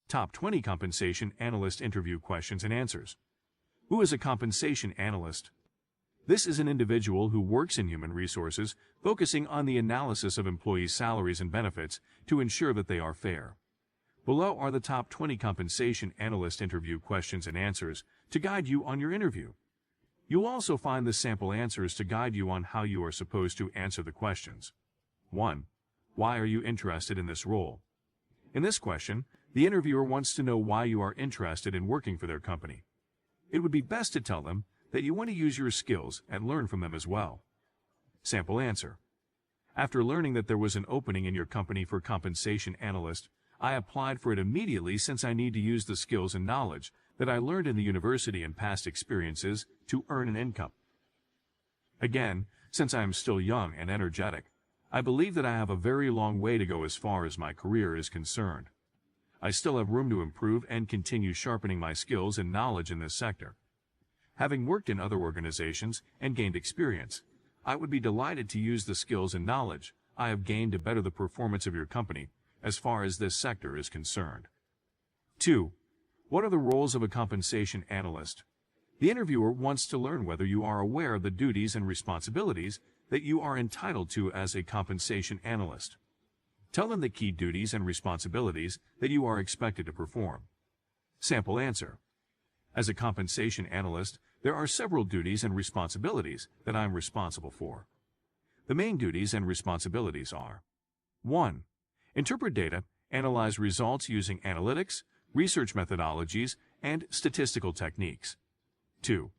Top 20 Compensation Analyst Interview Questions and Answers. Who is a compensation analyst? This is an individual who works in human resources, focusing on the analysis of employees' salaries and benefits to ensure that they are fair. Below are the top 20 compensation analyst interview questions and answers to guide you on your interview. You'll also find the sample answers to guide you on how you are supposed to answer the questions. 1. Why are you interested in this role? In this question, the interviewer wants to know why you are interested in working for their company. It would be best to tell them that you want to use your skills and learn from them as well. Sample answer. After learning that there was an opening in your company for compensation analyst, I applied for it immediately since I need to use the skills and knowledge that I learned in the university and past experiences to earn an income. Again, since I am still young and energetic, I believe that I have a very long way to go as far as my career is concerned. I still have room to improve and continue sharpening my skills and knowledge in this sector. Having worked in other organizations and gained experience, I would be delighted to use the skills and knowledge I have gained to better the performance of your company as far as this sector is concerned. 2. What are the roles of a compensation analyst? The interviewer wants to learn whether you are aware of the duties and responsibilities that you are entitled to as a compensation analyst. Tell them the key duties and responsibilities that you are expected to perform. Sample answer. As a compensation analyst, there are several duties and responsibilities that I am responsible for. The main duties and responsibilities are: 1. Interpret data, analyze results using analytics, research methodologies, and statistical techniques. 2.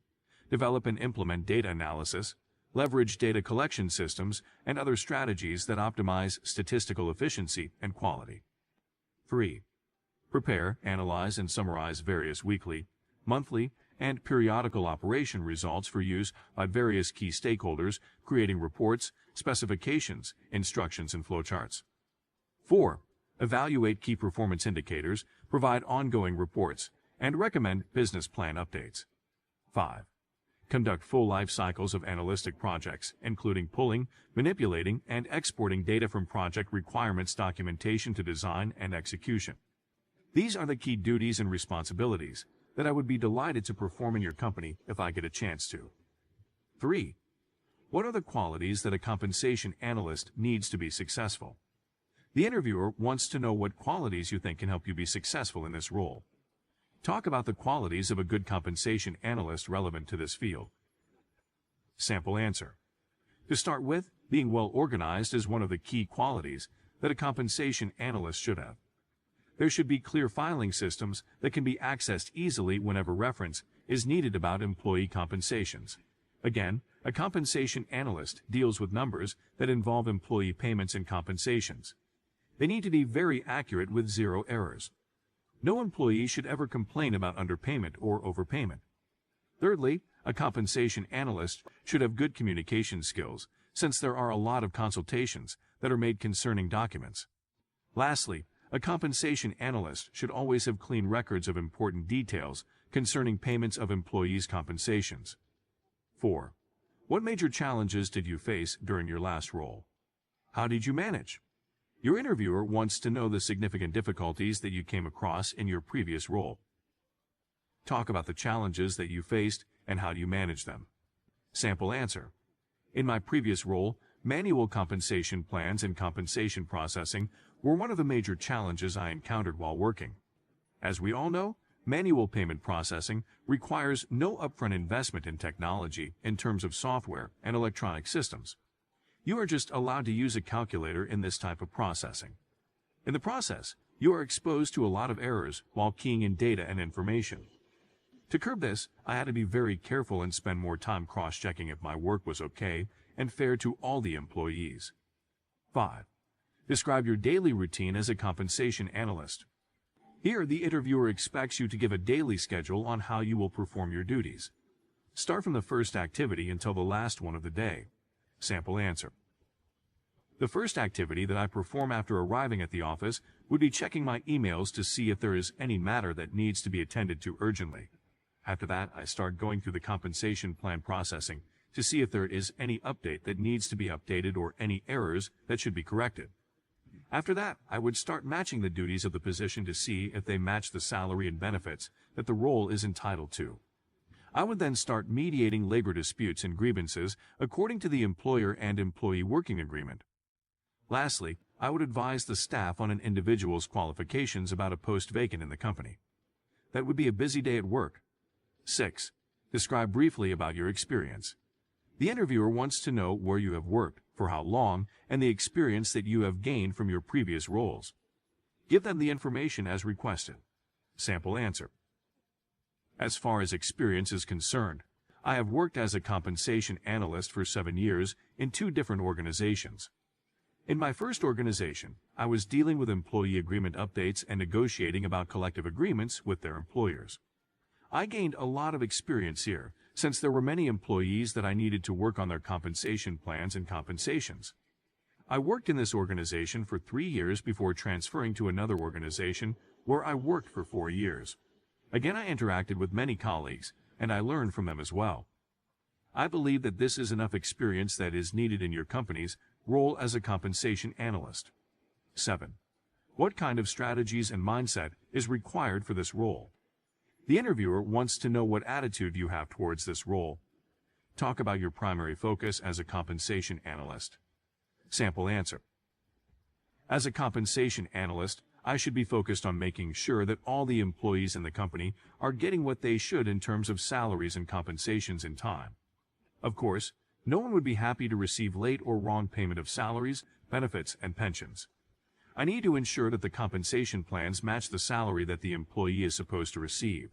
Develop and implement data analysis, leverage data collection systems and other strategies that optimize statistical efficiency and quality. 3. Prepare, analyze, and summarize various weekly, monthly, and periodical operation results for use by various key stakeholders, creating reports, specifications, instructions, and flowcharts. 4. Evaluate key performance indicators, provide ongoing reports, and recommend business plan updates. 5. Conduct full life cycles of analytic projects, including pulling, manipulating, and exporting data from project requirements documentation to design and execution. These are the key duties and responsibilities that I would be delighted to perform in your company if I get a chance to. 3. What are the qualities that a compensation analyst needs to be successful? The interviewer wants to know what qualities you think can help you be successful in this role. Talk about the qualities of a good compensation analyst relevant to this field. Sample answer. To start with, being well organized is one of the key qualities that a compensation analyst should have. There should be clear filing systems that can be accessed easily whenever reference is needed about employee compensations. Again, a compensation analyst deals with numbers that involve employee payments and compensations. They need to be very accurate with zero errors. No employee should ever complain about underpayment or overpayment. Thirdly, a compensation analyst should have good communication skills, since there are a lot of consultations that are made concerning documents. Lastly, a compensation analyst should always have clean records of important details concerning payments of employees' compensations. 4. What major challenges did you face during your last role? How did you manage? Your interviewer wants to know the significant difficulties that you came across in your previous role. Talk about the challenges that you faced and how you managed them. Sample answer. In my previous role, manual compensation plans and compensation processing were one of the major challenges I encountered while working. As we all know, manual payment processing requires no upfront investment in technology in terms of software and electronic systems. You are just allowed to use a calculator in this type of processing. In the process, you are exposed to a lot of errors while keying in data and information. To curb this, I had to be very careful and spend more time cross-checking if my work was okay and fair to all the employees. 5. Describe your daily routine as a compensation analyst. Here, the interviewer expects you to give a daily schedule on how you will perform your duties. Start from the first activity until the last one of the day. Sample answer. The first activity that I perform after arriving at the office would be checking my emails to see if there is any matter that needs to be attended to urgently. After that, I start going through the compensation plan processing to see if there is any update that needs to be updated or any errors that should be corrected. After that, I would start matching the duties of the position to see if they match the salary and benefits that the role is entitled to. I would then start mediating labor disputes and grievances according to the employer and employee working agreement. Lastly, I would advise the staff on an individual's qualifications about a post vacant in the company. That would be a busy day at work. 6. Describe briefly about your experience. The interviewer wants to know where you have worked, for how long, and the experience that you have gained from your previous roles. Give them the information as requested. Sample answer. As far as experience is concerned, I have worked as a compensation analyst for 7 years in 2 different organizations. In my first organization, I was dealing with employee agreement updates and negotiating about collective agreements with their employers. I gained a lot of experience here, since there were many employees that I needed to work on their compensation plans and compensations. I worked in this organization for 3 years before transferring to another organization where I worked for 4 years. Again, I interacted with many colleagues, and I learned from them as well. I believe that this is enough experience that is needed in your company's role as a compensation analyst. 7. What kind of strategies and mindset is required for this role? The interviewer wants to know what attitude you have towards this role. Talk about your primary focus as a compensation analyst. Sample answer. As a compensation analyst, I should be focused on making sure that all the employees in the company are getting what they should in terms of salaries and compensations in time. Of course, no one would be happy to receive late or wrong payment of salaries, benefits, and pensions. I need to ensure that the compensation plans match the salary that the employee is supposed to receive.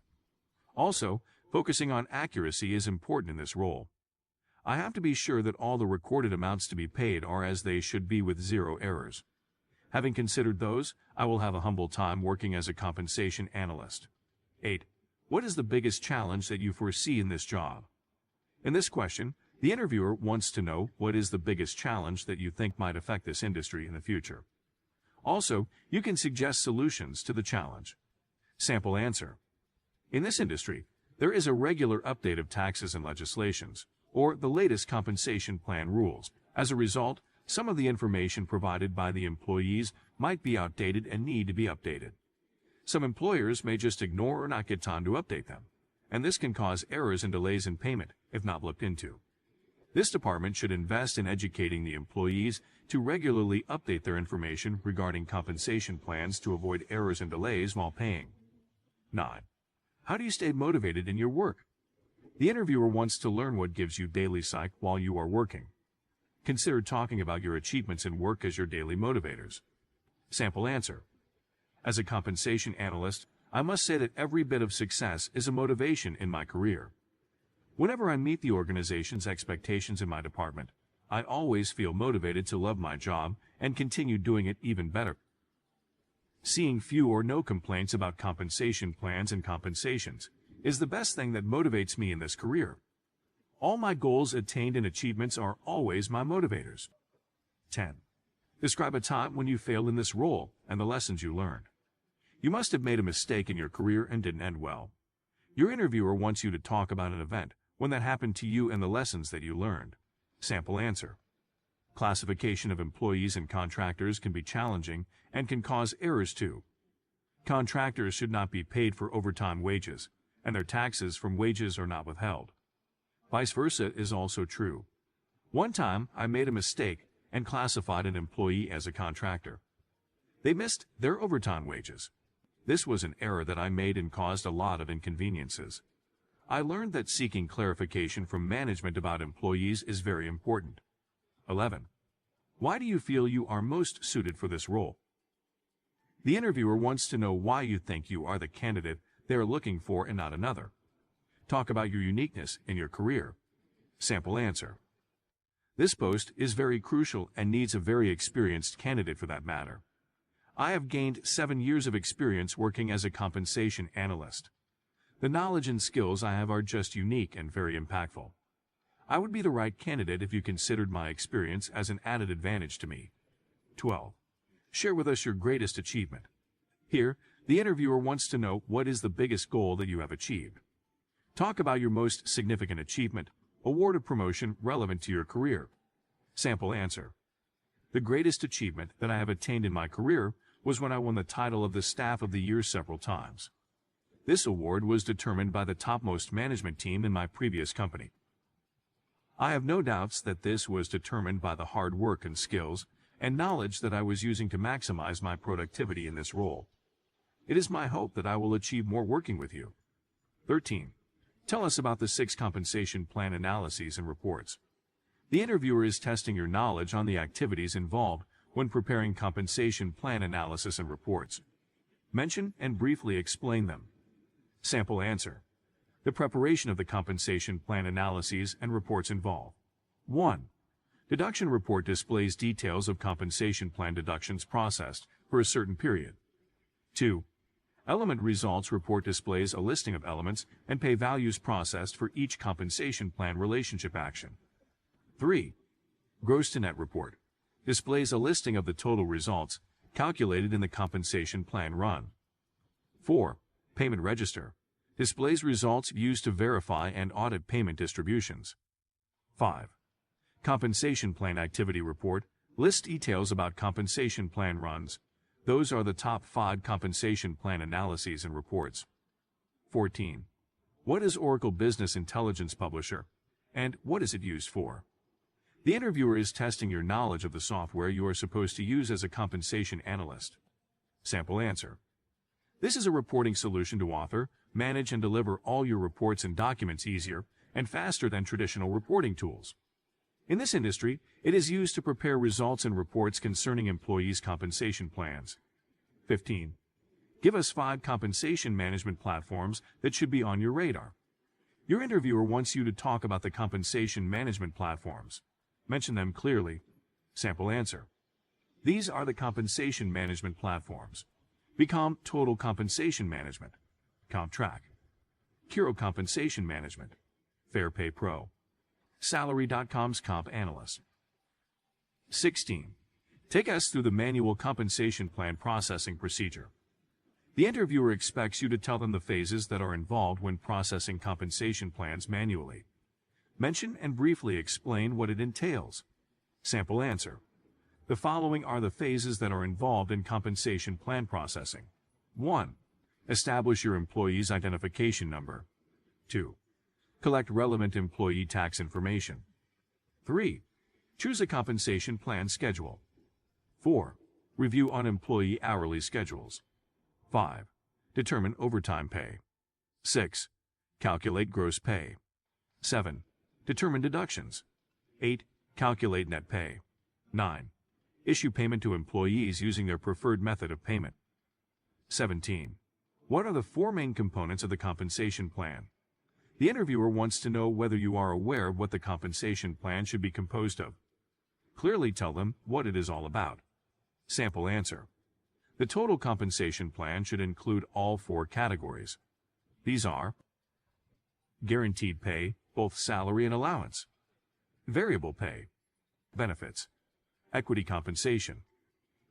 Also, focusing on accuracy is important in this role. I have to be sure that all the recorded amounts to be paid are as they should be with 0 errors. Having considered those, I will have a humble time working as a compensation analyst. 8. What is the biggest challenge that you foresee in this job? In this question, the interviewer wants to know what is the biggest challenge that you think might affect this industry in the future. Also, you can suggest solutions to the challenge. Sample answer. In this industry, there is a regular update of taxes and legislations, or the latest compensation plan rules. As a result, some of the information provided by the employees might be outdated and need to be updated. Some employers may just ignore or not get time to update them, and this can cause errors and delays in payment if not looked into. This department should invest in educating the employees to regularly update their information regarding compensation plans to avoid errors and delays while paying. 9. How do you stay motivated in your work? The interviewer wants to learn what gives you daily psych while you are working. Consider talking about your achievements in work as your daily motivators. Sample answer. As a compensation analyst, I must say that every bit of success is a motivation in my career. Whenever I meet the organization's expectations in my department, I always feel motivated to love my job and continue doing it even better. Seeing few or no complaints about compensation plans and compensations is the best thing that motivates me in this career. All my goals attained and achievements are always my motivators. 10. Describe a time when you failed in this role and the lessons you learned. You must have made a mistake in your career and didn't end well. Your interviewer wants you to talk about an event when that happened to you and the lessons that you learned. Sample answer. Classification of employees and contractors can be challenging and can cause errors too. Contractors should not be paid for overtime wages, and their taxes from wages are not withheld. Vice versa is also true. One time, I made a mistake and classified an employee as a contractor. They missed their overtime wages. This was an error that I made and caused a lot of inconveniences. I learned that seeking clarification from management about employees is very important. 11. Why do you feel you are most suited for this role? The interviewer wants to know why you think you are the candidate they are looking for and not another. Talk about your uniqueness in your career. Sample answer. This post is very crucial and needs a very experienced candidate for that matter. I have gained 7 years of experience working as a compensation analyst. The knowledge and skills I have are just unique and very impactful. I would be the right candidate if you considered my experience as an added advantage to me. 12. Share with us your greatest achievement. Here, the interviewer wants to know what is the biggest goal that you have achieved. Talk about your most significant achievement, award or promotion relevant to your career. Sample answer. The greatest achievement that I have attained in my career was when I won the title of the Staff of the Year several times. This award was determined by the topmost management team in my previous company. I have no doubts that this was determined by the hard work and skills and knowledge that I was using to maximize my productivity in this role. It is my hope that I will achieve more working with you. 13. Tell us about the 6 compensation plan analyses and reports. The interviewer is testing your knowledge on the activities involved when preparing compensation plan analysis and reports. Mention and briefly explain them. Sample answer. The preparation of the compensation plan analyses and reports involve 1. Deduction report displays details of compensation plan deductions processed for a certain period. 2. Element results report displays a listing of elements and pay values processed for each compensation plan relationship action. 3. Gross to net report displays a listing of the total results calculated in the compensation plan run. 4. Payment register displays results used to verify and audit payment distributions. 5. Compensation plan activity report lists details about compensation plan runs. Those are the top 5 compensation plan analyses and reports. 14. What is Oracle Business Intelligence Publisher, and what is it used for? The interviewer is testing your knowledge of the software you are supposed to use as a compensation analyst. Sample answer. This is a reporting solution to author, manage, and deliver all your reports and documents easier and faster than traditional reporting tools. In this industry, it is used to prepare results and reports concerning employees' compensation plans. 15. Give us 5 compensation management platforms that should be on your radar. Your interviewer wants you to talk about the compensation management platforms. Mention them clearly. Sample answer. These are the compensation management platforms. Become Total Compensation Management, CompTrack, Curo Compensation Management, Fair Pay Pro, Salary.com's Comp Analyst. 16. Take us through the manual compensation plan processing procedure. The interviewer expects you to tell them the phases that are involved when processing compensation plans manually. Mention and briefly explain what it entails. Sample answer. The following are the phases that are involved in compensation plan processing. 1. Establish your employee's identification number. 2. Collect relevant employee tax information. 3. Choose a compensation plan schedule. 4. Review on employee hourly schedules. 5. Determine overtime pay. 6. Calculate gross pay. 7. Determine deductions. 8. Calculate net pay. 9. Issue payment to employees using their preferred method of payment. 17. What are the 4 main components of the compensation plan? The interviewer wants to know whether you are aware of what the compensation plan should be composed of. Clearly tell them what it is all about. Sample answer. The total compensation plan should include all 4 categories. These are guaranteed pay, both salary and allowance; variable pay; benefits; equity compensation.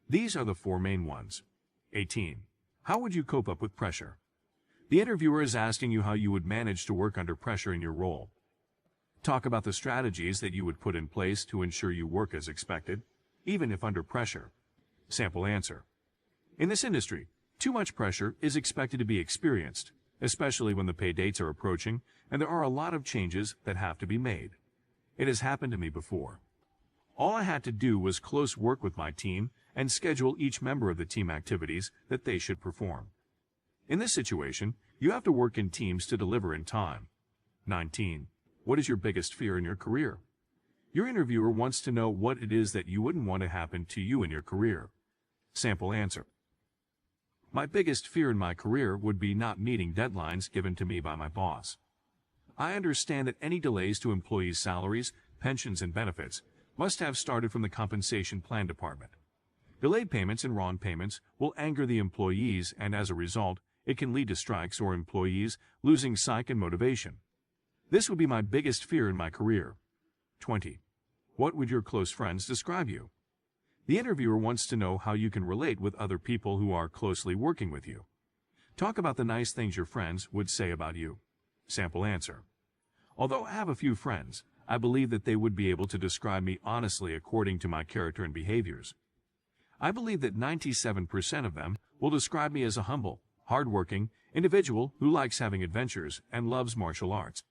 These are the 4 main ones. 18. How would you cope up with pressure? The interviewer is asking you how you would manage to work under pressure in your role. Talk about the strategies that you would put in place to ensure you work as expected, even if under pressure. Sample answer. In this industry, too much pressure is expected to be experienced, especially when the pay dates are approaching and there are a lot of changes that have to be made. It has happened to me before. All I had to do was close work with my team and schedule each member of the team activities that they should perform. In this situation, you have to work in teams to deliver in time. 19. What is your biggest fear in your career? Your interviewer wants to know what it is that you wouldn't want to happen to you in your career. Sample answer. My biggest fear in my career would be not meeting deadlines given to me by my boss. I understand that any delays to employees' salaries, pensions, and benefits must have started from the compensation plan department. Delayed payments and wrong payments will anger the employees, and as a result, it can lead to strikes or employees losing psyche and motivation. This would be my biggest fear in my career. 20. What would your close friends describe you? The interviewer wants to know how you can relate with other people who are closely working with you. Talk about the nice things your friends would say about you. Sample answer. Although I have a few friends, I believe that they would be able to describe me honestly according to my character and behaviors. I believe that 97% of them will describe me as a humble, hardworking individual who likes having adventures and loves martial arts.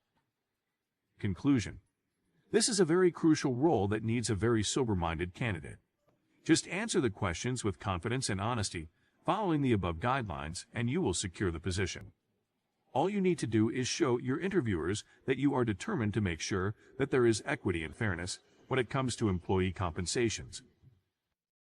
Conclusion. This is a very crucial role that needs a very sober-minded candidate. Just answer the questions with confidence and honesty, following the above guidelines, and you will secure the position. All you need to do is show your interviewers that you are determined to make sure that there is equity and fairness when it comes to employee compensations.